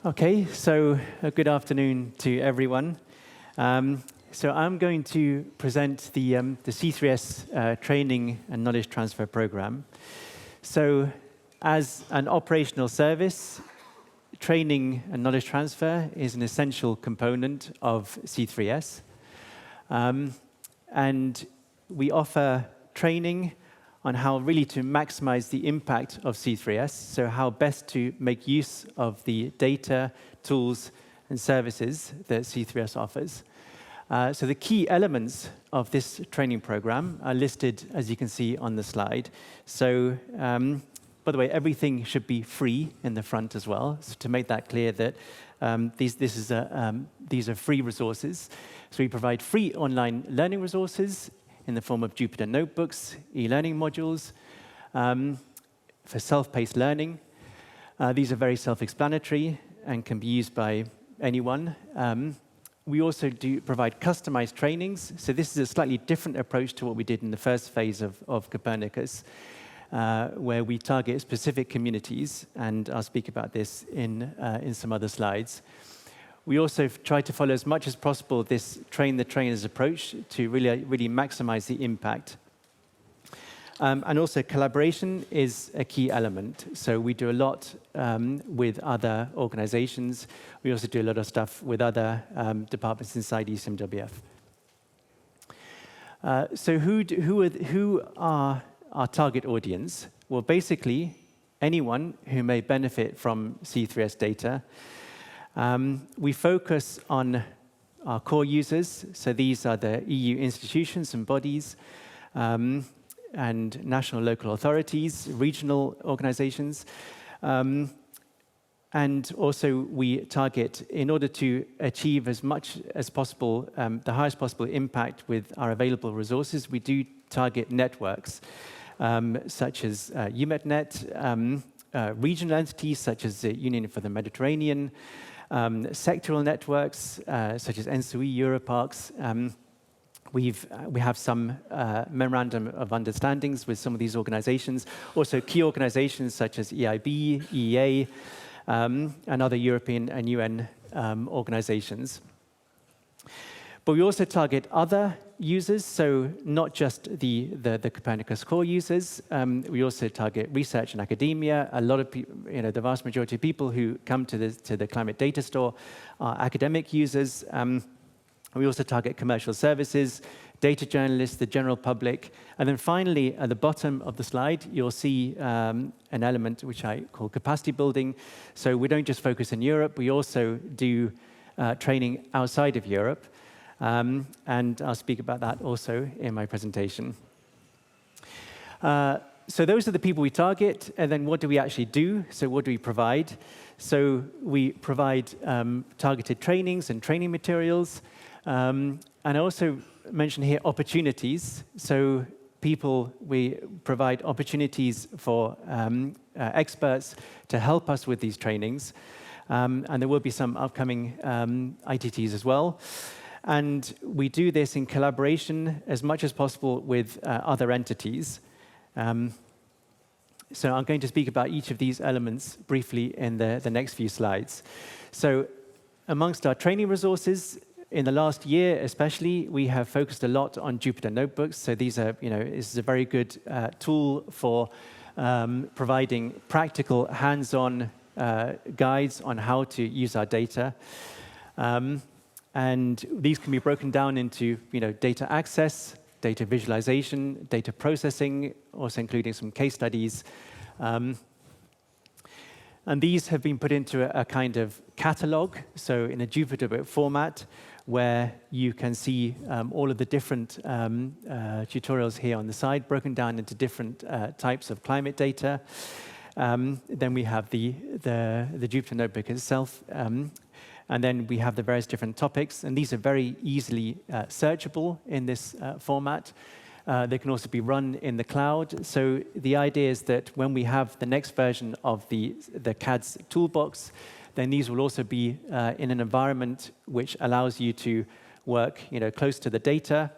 Okay, so good afternoon to everyone. So I'm going to present the C3S Training and Knowledge Transfer Program. So as an operational service, training and knowledge transfer is an essential component of C3S. And we offer training on how really to maximize the impact of C3S, so how best to make use of the data, tools, and services that C3S offers. So the key elements of this training program are listed, as you can see on the slide. So, by the way, everything should be free in the front as well, so to make that clear that these are free resources. So we provide free online learning resources in the form of Jupyter notebooks, e-learning modules for self-paced learning. These are very self-explanatory and can be used by anyone. We also do provide customized trainings. So this is a slightly different approach to what we did in the first phase of Copernicus, where we target specific communities, and I'll speak about this in some other slides. We also try to follow as much as possible this train the trainers approach to really maximize the impact. And also collaboration is a key element. So we do a lot with other organizations. We also do a lot of stuff with other departments inside ECMWF. So who are our target audience? Well, basically, anyone who may benefit from C3S data. We focus on our core users, so these are the EU institutions and bodies, and national local authorities, regional organizations. And also we target, in order to achieve as much as possible, the highest possible impact with our available resources, we do target networks, such as UMetNet, regional entities such as the Union for the Mediterranean, sectoral networks such as NSOE, Europarks. We have some memorandum of understandings with some of these organizations. Also key organizations such as EIB, EEA, and other European and UN organizations. But we also target other users, so not just the Copernicus core users. We also target research and academia. A lot of people, the vast majority of people who come to the Climate Data Store are academic users. We also target commercial services, data journalists, the general public. And then finally, at the bottom of the slide, you'll see an element which I call capacity building. So we don't just focus in Europe, we also do training outside of Europe. And I'll speak about that also in my presentation. So those are the people we target, and then what do we actually do? So what do we provide? So we provide targeted trainings and training materials. And I also mention here opportunities. So we provide opportunities for experts to help us with these trainings. And there will be some upcoming ITTs as well. And we do this in collaboration as much as possible with other entities. So I'm going to speak about each of these elements briefly in the next few slides. So amongst our training resources, in the last year especially, we have focused a lot on Jupyter notebooks. So these are, this is a very good tool for providing practical, hands-on guides on how to use our data. And these can be broken down into, data access, data visualization, data processing, also including some case studies. And these have been put into a kind of catalog, so in a Jupyter format, where you can see all of the different tutorials here on the side, broken down into different types of climate data. Then we have the Jupyter notebook itself. And then we have the various different topics, and these are very easily searchable in this format. They can also be run in the cloud. So the idea is that when we have the next version of the CADS toolbox, then these will also be in an environment which allows you to work close to the data.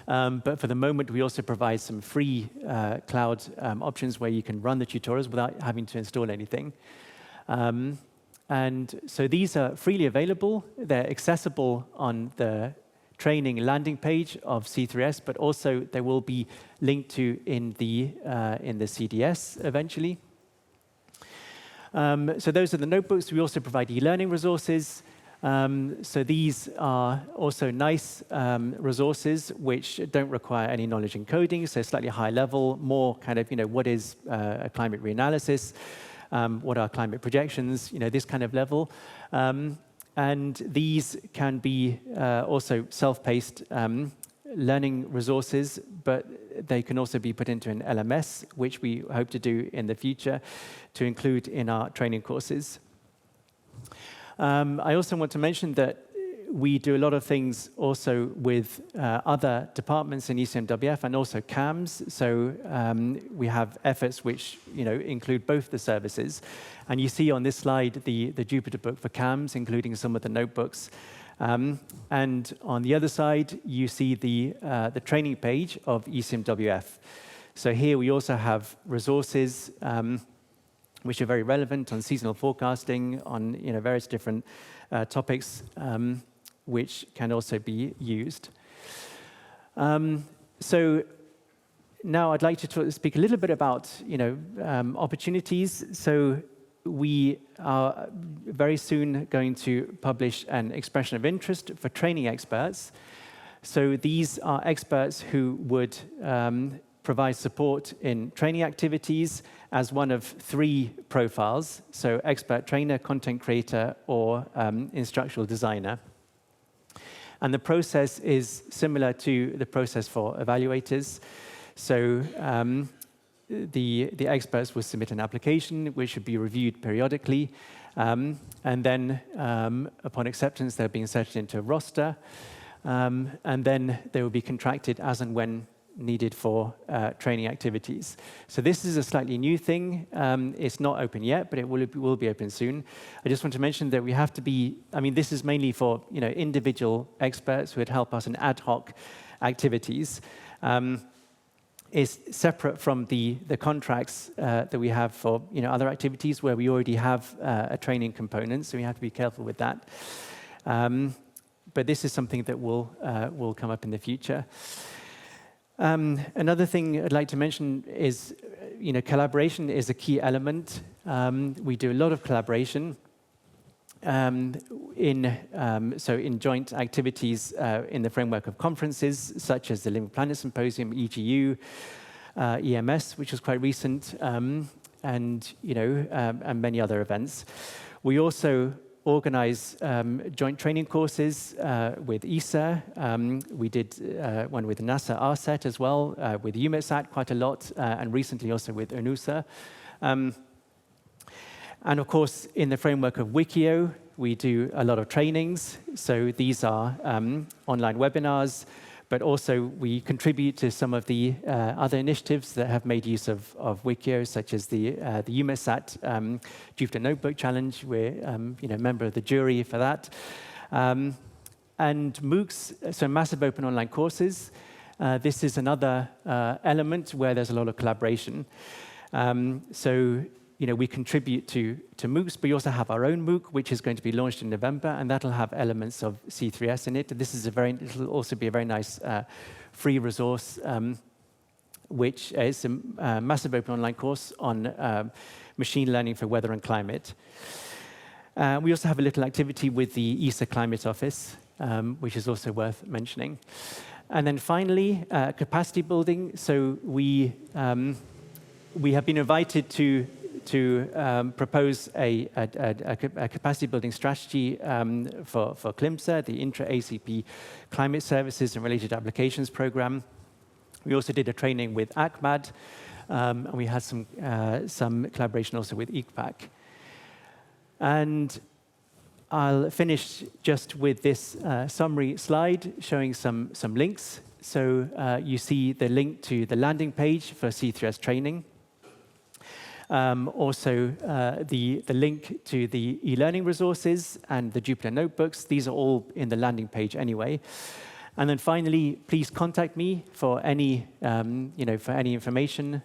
But for the moment, we also provide some free cloud options where you can run the tutorials without having to install anything. And so these are freely available. They're accessible on the training landing page of C3S, but also they will be linked to in the CDS eventually. So those are the notebooks. We also provide e-learning resources. So these are also nice resources which don't require any knowledge in coding, so slightly high level, more kind of, what is a climate reanalysis, what are climate projections, this kind of level. And these can be also self-paced learning resources, but they can also be put into an LMS, which we hope to do in the future to include in our training courses. I also want to mention that we do a lot of things also with other departments in ECMWF and also CAMS. So we have efforts which include both the services. And you see on this slide the Jupyter book for CAMS, including some of the notebooks. And on the other side, you see the training page of ECMWF. So here we also have resources which are very relevant on seasonal forecasting, on various different topics, which can also be used. So now I'd like to speak a little bit about opportunities. So we are very soon going to publish an expression of interest for training experts. So these are experts who would provide support in training activities as one of 3 profiles, so expert trainer, content creator, or instructional designer. And the process is similar to the process for evaluators. So the experts will submit an application, which should be reviewed periodically. And then upon acceptance, they're being inserted into a roster. And then they will be contracted as and when needed for training activities. So this is a slightly new thing. It's not open yet, but it will be open soon. I just want to mention that we have to be, this is mainly for individual experts who would help us in ad hoc activities. Is separate from the contracts that we have for other activities where we already have a training component, so we have to be careful with that. But this is something that will come up in the future. Another thing I'd like to mention is, collaboration is a key element. We do a lot of collaboration in joint activities in the framework of conferences, such as the Living Planet Symposium, EGU, EMS, which was quite recent, and many other events. We also organize joint training courses with ESA. We did one with NASA RSET as well, with EUMETSAT quite a lot, and recently also with UNUSA. And of course, in the framework of Wikio, we do a lot of trainings. So these are online webinars, but also we contribute to some of the other initiatives that have made use of Wikio, such as the EUMETSAT Jupyter Notebook Challenge. We're a member of the jury for that. And MOOCs, so massive open online courses. This is another element where there's a lot of collaboration. So we contribute to MOOCs, but we also have our own MOOC, which is going to be launched in November, and that'll have elements of C3S in it. This is it'll also be a very nice free resource, which is a massive open online course on machine learning for weather and climate. We also have a little activity with the ESA Climate Office, which is also worth mentioning. And then finally, capacity building. So we have been invited to propose a capacity building strategy for CLIMSA, the Intra-ACP Climate Services and Related Applications Program. We also did a training with ACMAD, and we had some collaboration also with ECPAC. And I'll finish just with this summary slide showing some links. So you see the link to the landing page for C3S training. Also, the link to the e-learning resources and the Jupyter notebooks. These are all in the landing page anyway. And then finally, please contact me for any, for any information.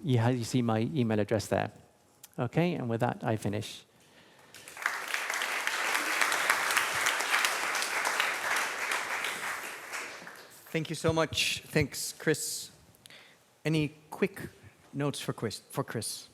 You see my email address there. Okay, and with that, I finish. Thank you so much. Thanks, Chris. Any quick notes for Chris?